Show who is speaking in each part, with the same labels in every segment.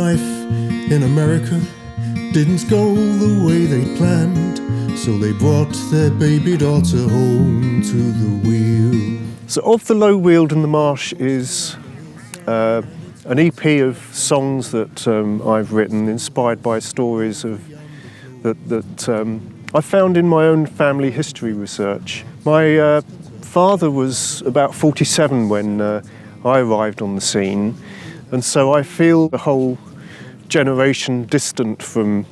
Speaker 1: life in America didn't go the way they planned, so they brought their baby daughter home to the Weald. So Of the Low Weald and the Marsh is an EP of songs that I've written, inspired by stories that I found in my own family history research. My father was about 47 when I arrived on the scene, and so I feel a whole generation distant from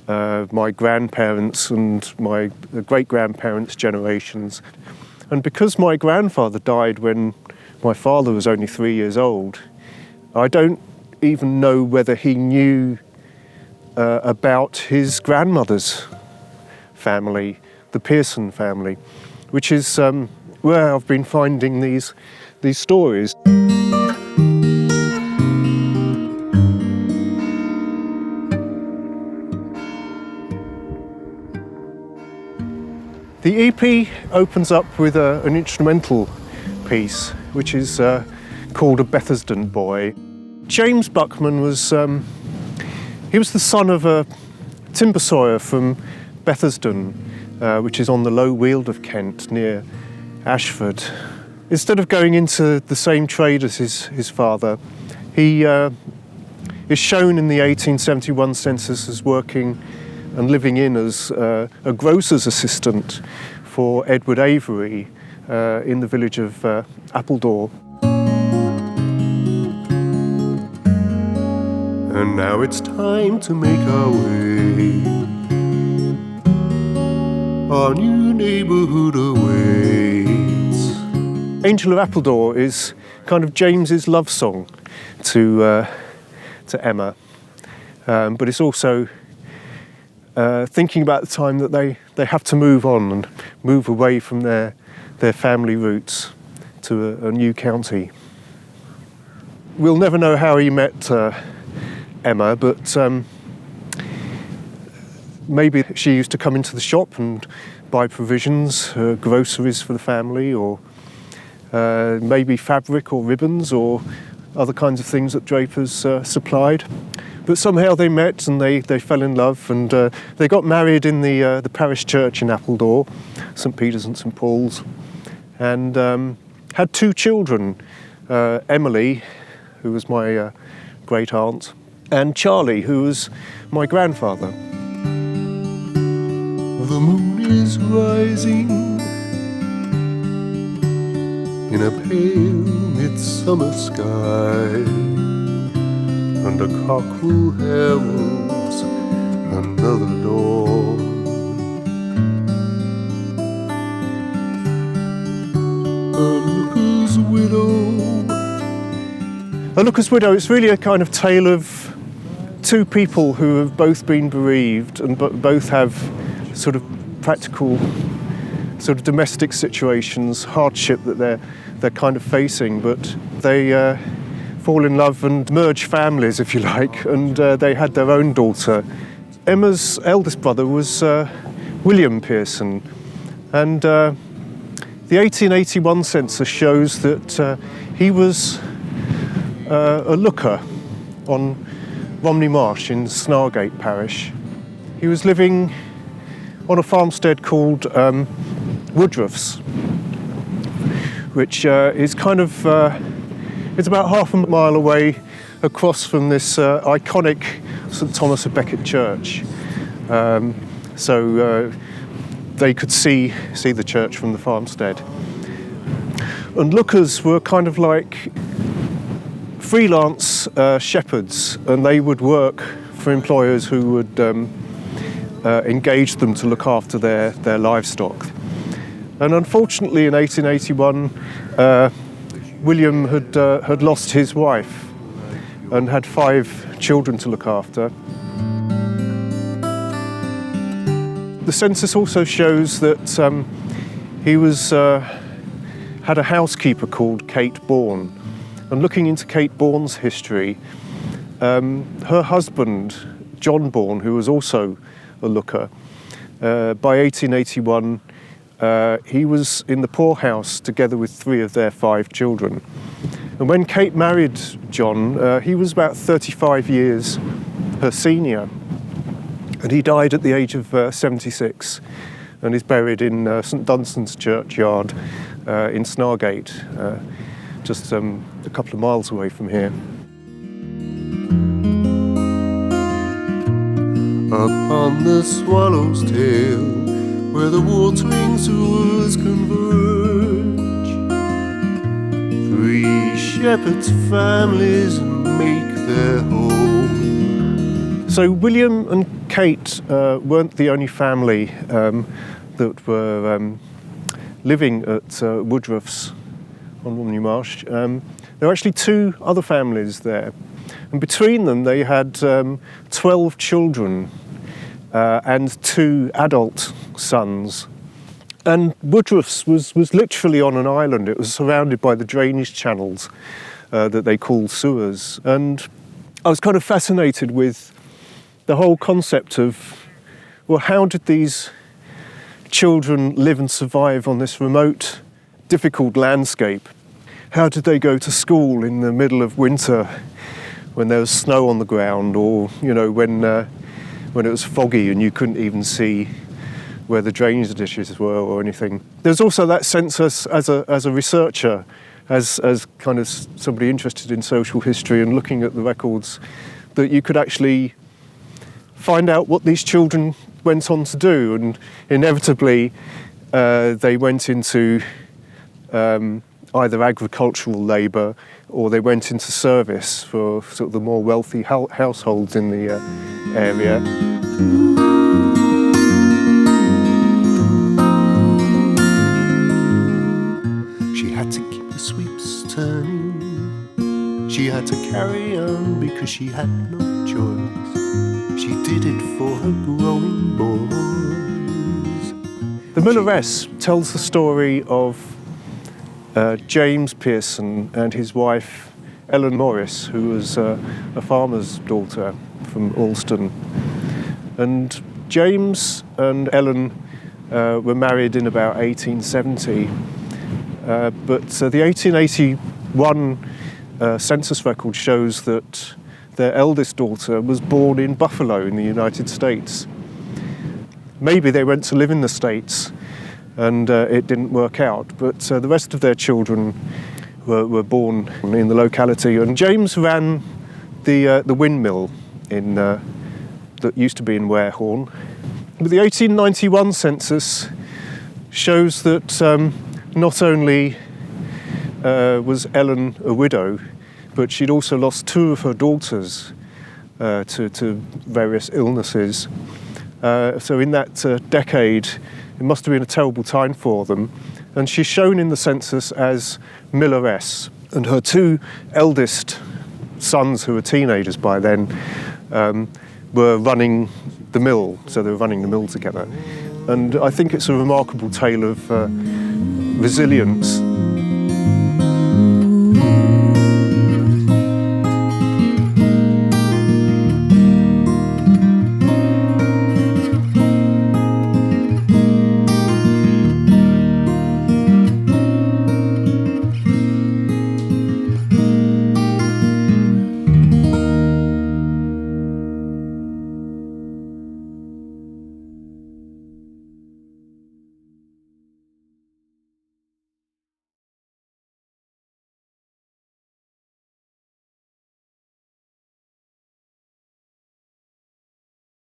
Speaker 1: my grandparents and my great-grandparents' generations. And because my grandfather died when my father was only 3 years old, I don't even know whether he knew about his grandmother's family, the Pearson family, which is where I've been finding these stories. The EP opens up with an instrumental piece, which is called A Bethersden Boy. James Buckman was the son of a timber sawyer from Bethersden, which is on the Low Weald of Kent, near Ashford. Instead of going into the same trade as his father, he is shown in the 1871 census as working and living in as a grocer's assistant for Edward Avery in the village of Appledore. And now it's time to make our way, our new neighbourhood awaits. Angel of Appledore is kind of James's love song to Emma, but it's also thinking about the time that they have to move on and move away from their family roots to a new county. We'll never know how he met Emma, but maybe she used to come into the shop and buy provisions, groceries for the family, or maybe fabric or ribbons or other kinds of things that drapers supplied. But somehow they met and they fell in love, and they got married in the parish church in Appledore, St Peter's and St Paul's, and had 2 children, Emily, who was my great aunt, and Charlie, who was my grandfather. The moon is rising in a pale midsummer sky, and a cockerel heralds another dawn. A Looker's Widow is really a kind of tale of 2 people who have both been bereaved and both have sort of practical, sort of domestic situations, hardship that they're kind of facing, but they fall in love and merge families, if you like, and they had their own daughter. Emma's eldest brother was William Pearson, and the 1881 census shows that he was a looker on Romney Marsh in Snargate parish. He was living on a farmstead called Woodruff's, which is kind of it's about half a mile away across from this iconic St Thomas of Becket church. So they could see the church from the farmstead. And lookers were kind of like freelance shepherds, and they would work for employers who would engage them to look after their livestock. And unfortunately in 1881, William had lost his wife and had 5 children to look after. The census also shows that he had a housekeeper called Kate Bourne. And looking into Kate Bourne's history, her husband, John Bourne, who was also a looker, by 1881, he was in the poorhouse together with 3 of their 5 children. And And when Kate married John, he was about 35 years her senior. And he died at the age of 76 and is buried in St Dunstan's churchyard in Snargate, just a couple of miles away from here. Upon the swallow's tail, where the watering sewers converge, 3 shepherds' families make their home. So William and Kate weren't the only family that were living at Woodruff's on Romney Marsh. There were actually 2 other families there, and between them they had 12 children and 2 adult sons. And Woodruff's was literally on an island. It was surrounded by the drainage channels that they called sewers. And I was kind of fascinated with the whole concept of, well, how did these children live and survive on this remote, difficult landscape? How did they go to school in the middle of winter when there was snow on the ground, or, you know, when it was foggy and you couldn't even see where the drainage ditches were or anything? There's also that sense as a researcher, as kind of somebody interested in social history and looking at the records, that you could actually find out what these children went on to do, and inevitably they went into either agricultural labour or they went into service for sort of the more wealthy households in the area. She had to keep the sweeps turning. She had to carry on because she had no choice. She did it for her growing boys. The Milleress tells the story of James Pearson and his wife Ellen Morris, who was a farmer's daughter from Alston. And James and Ellen were married in about 1870, but the 1881 census record shows that their eldest daughter was born in Buffalo in the United States. Maybe they went to live in the States and it didn't work out, but the rest of their children were born in the locality. And James ran the windmill that used to be in Warehorn. But the 1891 census shows that not only was Ellen a widow, but she'd also lost 2 of her daughters to various illnesses. So in that decade, it must have been a terrible time for them. And she's shown in the census as Milleress. And her 2 eldest sons, who were teenagers by then, were running the mill. So they were running the mill together. And I think it's a remarkable tale of resilience